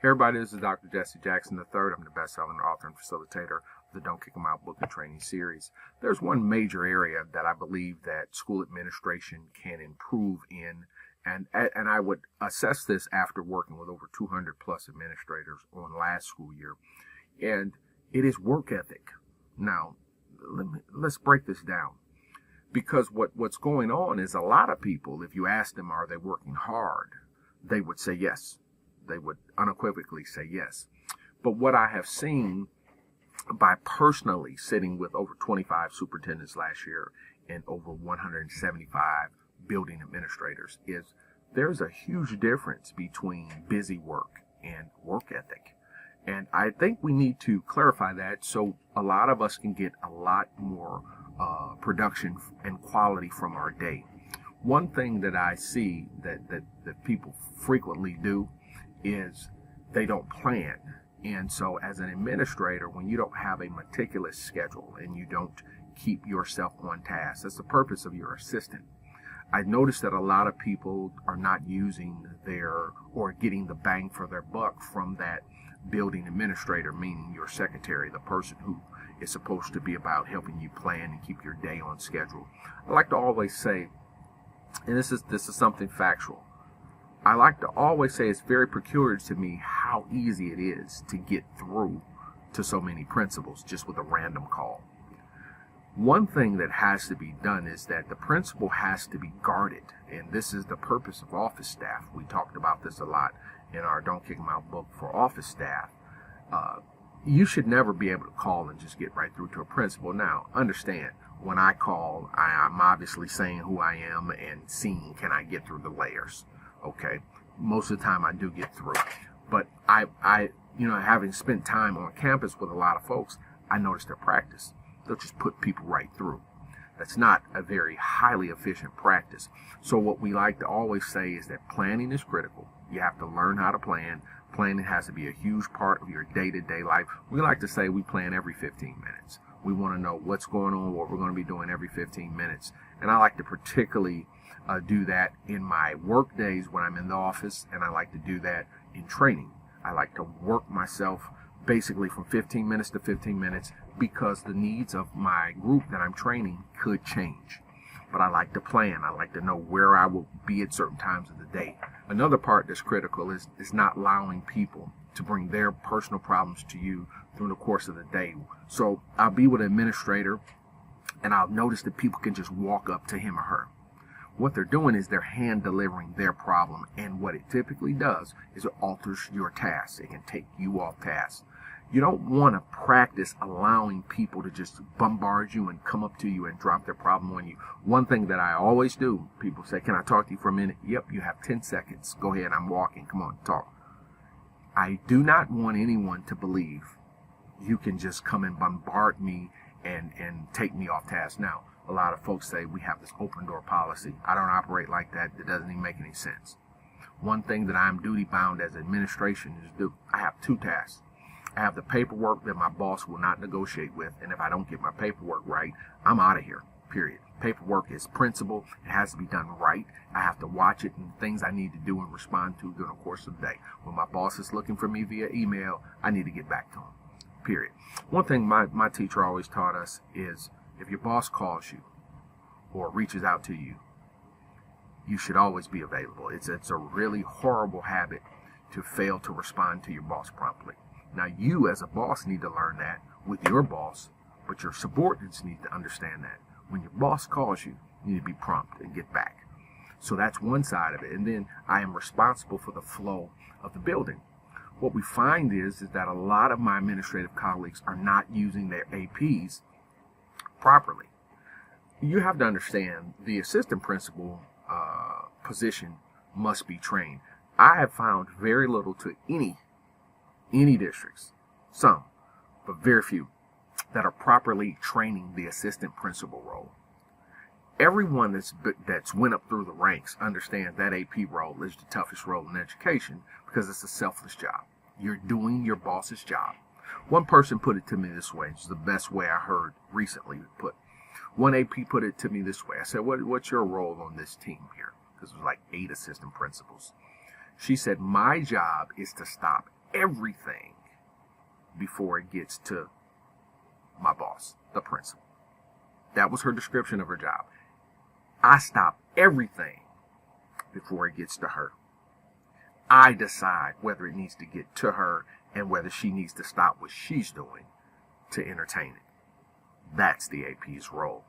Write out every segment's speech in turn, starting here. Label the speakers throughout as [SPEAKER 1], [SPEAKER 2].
[SPEAKER 1] Hey everybody, this is Dr. Jesse Jackson III. I'm the best-selling author and facilitator of the Don't Kick 'em Out book and training series. There's one major area that I believe that school administration can improve in, and I would assess this after working with over 200 plus administrators on last school year, and it is work ethic. Now, let's break this down, because what's going on is a lot of people, if you ask them, are they working hard, they would say yes. They would unequivocally say yes. But what I have seen by personally sitting with over 25 superintendents last year and over 175 building administrators is there's a huge difference between busy work and work ethic. And I think we need to clarify that so a lot of us can get a lot more production and quality from our day. One thing that I see that people frequently do is they don't plan. And so as an administrator, when you don't have a meticulous schedule and you don't keep yourself on task, that's the purpose of your assistant. I noticed that a lot of people are not using or getting the bang for their buck from that building administrator, meaning your secretary, the person who is supposed to be about helping you plan and keep your day on schedule. I like to always say, and this is something factual, I like to always say it's very peculiar to me how easy it is to get through to so many principals just with a random call. One thing that has to be done is that the principal has to be guarded, and this is the purpose of office staff. We talked about this a lot in our Don't Kick 'em Out book for office staff. You should never be able to call and just get right through to a principal. Now, understand, when I call, I'm obviously saying who I am and seeing can I get through the layers. Okay, most of the time I do get through, but I having spent time on campus with a lot of folks, I noticed their practice. They'll just put people right through. That's not a very highly efficient practice. So what we like to always say is that planning is critical. You have to learn how to plan. Planning has to be a huge part of your day-to-day life. We like to say we plan every 15 minutes. We want to know what's going on, what we're going to be doing every 15 minutes. And I like to particularly do that in my work days when I'm in the office, and I like to do that in training. I like to work myself basically from 15 minutes to 15 minutes because the needs of my group that I'm training could change. But I like to plan. I like to know where I will be at certain times of the day. Another part that's critical is not allowing people to bring their personal problems to you through the course of the day. So I'll be with an administrator, and I'll notice that people can just walk up to him or her. What they're doing is they're hand delivering their problem, and what it typically does is it alters your task. It can take you off task. You don't want to practice allowing people to just bombard you and come up to you and drop their problem on you. One thing that I always do, people say, "Can I talk to you for a minute?" "Yep, you have 10 seconds. Go ahead, I'm walking. Come on, talk." I do not want anyone to believe you can just come and bombard me and take me off task. Now, a lot of folks say we have this open door policy. I don't operate like that. It doesn't even make any sense. One thing that I'm duty bound as administration is do. I have 2 tasks. I have the paperwork that my boss will not negotiate with, and if I don't get my paperwork right, I'm out of here, period. Paperwork is principle. It has to be done right. I have to watch it and things I need to do and respond to during the course of the day. When my boss is looking for me via email, I need to get back to him, period. One thing my teacher always taught us is if your boss calls you or reaches out to you, you should always be available. It's a really horrible habit to fail to respond to your boss promptly. Now, you as a boss need to learn that with your boss, but your subordinates need to understand that. When your boss calls you, you need to be prompt and get back. So that's one side of it. And then I am responsible for the flow of the building. What we find is that a lot of my administrative colleagues are not using their APs properly. You have to understand the assistant principal position must be trained. I have found very little to any districts, some, but very few, that are properly training the assistant principal role. Everyone that's went up through the ranks understands that AP role is the toughest role in education because it's a selfless job. You're doing your boss's job. One person put it to me this way. It's the best way I heard recently put. One AP put it to me this way. I said, what's your role on this team here? Because it was like 8 assistant principals. She said, my job is to stop everything before it gets to my boss, the principal. That was her description of her job. I stop everything before it gets to her. I decide whether it needs to get to her and whether she needs to stop what she's doing to entertain it. That's the AP's role.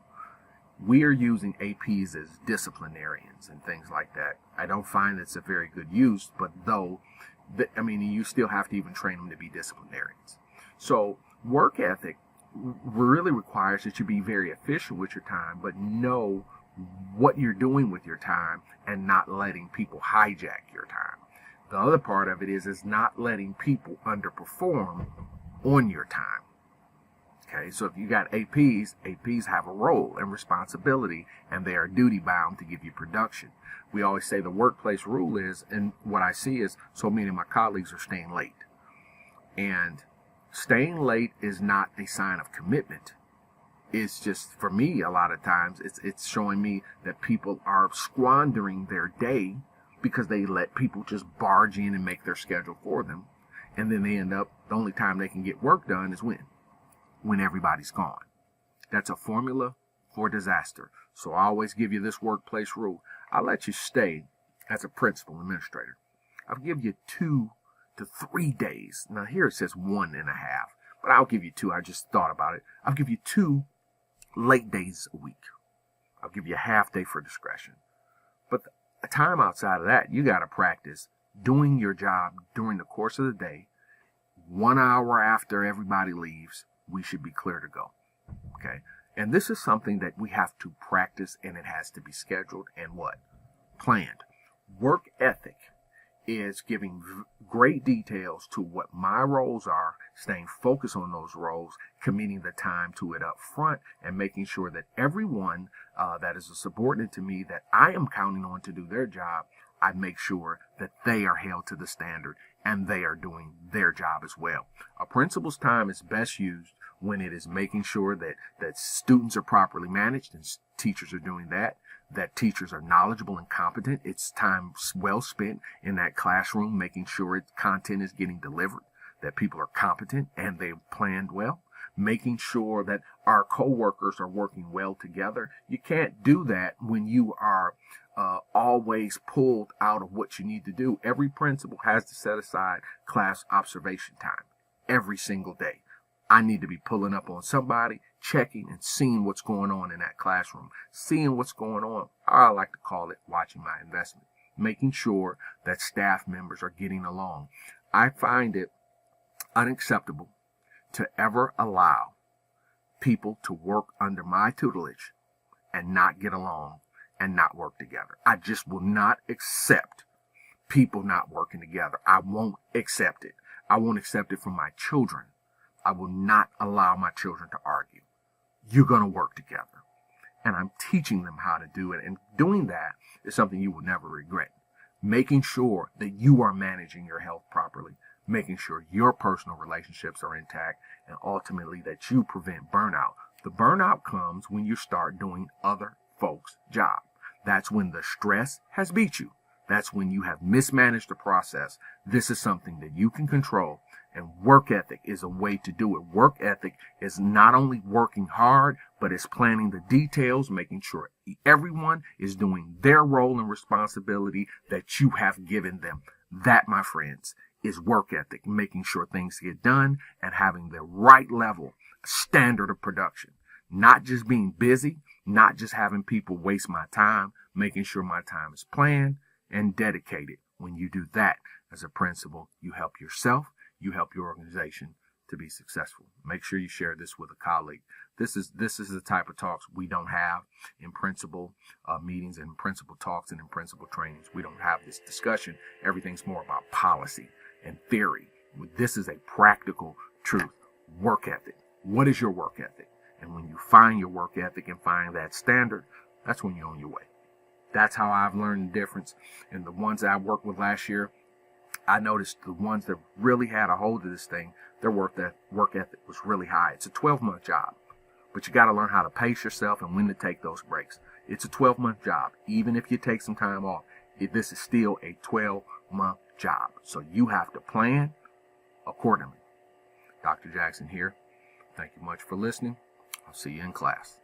[SPEAKER 1] We are using APs as disciplinarians and things like that. I don't find it's a very good use, but you still have to even train them to be disciplinarians. So work ethic really requires that you be very efficient with your time, but know what you're doing with your time and not letting people hijack your time. The other part of it is not letting people underperform on your time. Okay, so if you got APs have a role and responsibility, and they are duty bound to give you production. We always say the workplace rule is, and what I see is so many of my colleagues are staying late. And staying late is not a sign of commitment. It's just, for me, a lot of times, it's showing me that people are squandering their day because they let people just barge in and make their schedule for them. And then they end up, the only time they can get work done is when everybody's gone. That's a formula for disaster. So I always give you this workplace rule. I'll let you stay as a principal administrator. I'll give you 2 to 3 days. Now here it says 1.5, but I'll give you 2. I just thought about it. I'll give you 2 late days a week. I'll give you a half day for discretion. But the time outside of that, you got to practice doing your job during the course of the day. 1 hour after everybody leaves, we should be clear to go. Okay? And this is something that we have to practice, and it has to be scheduled and planned. Work ethic is giving great details to what my roles are, staying focused on those roles, committing the time to it up front, and making sure that everyone that is a subordinate to me that I am counting on to do their job, I make sure that they are held to the standard and they are doing their job as well. A principal's time is best used when it is making sure that students are properly managed, and teachers are doing that teachers are knowledgeable and competent. It's time well spent in that classroom making sure content is getting delivered, that people are competent and they've planned well, making sure that our coworkers are working well together. You can't do that when you are always pulled out of what you need to do. Every principal has to set aside class observation time every single day. I need to be pulling up on somebody, checking and seeing what's going on in that classroom, seeing what's going on. I like to call it watching my investment, making sure that staff members are getting along. I find it unacceptable to ever allow people to work under my tutelage and not get along and not work together. I just will not accept people not working together. I won't accept it. I won't accept it from my children. I will not allow my children to argue. You're going to work together. And I'm teaching them how to do it. And doing that is something you will never regret. Making sure that you are managing your health properly, making sure your personal relationships are intact, and ultimately that you prevent burnout. The burnout comes when you start doing other folks' job. That's when the stress has beat you. That's when you have mismanaged the process. This is something that you can control. And work ethic is a way to do it. Work ethic is not only working hard, but it's planning the details, making sure everyone is doing their role and responsibility that you have given them. That, my friends, is work ethic, making sure things get done and having the right level, standard of production. Not just being busy, not just having people waste my time, making sure my time is planned and dedicated. When you do that as a principal, you help yourself, you help your organization to be successful. Make sure you share this with a colleague. This is the type of talks we don't have in principal meetings and principal talks and in principal trainings. We don't have this discussion. Everything's more about policy and theory. This is a practical truth. Work ethic. What is your work ethic? And when you find your work ethic and find that standard, that's when you're on your way. That's how I've learned the difference. And the ones that I worked with last year, I noticed the ones that really had a hold of this thing, their work ethic was really high. It's a 12-month job, but you got to learn how to pace yourself and when to take those breaks. It's a 12-month job. Even if you take some time off, this is still a 12-month job. So you have to plan, accordingly. Dr. Jackson here. Thank you much for listening. I'll see you in class.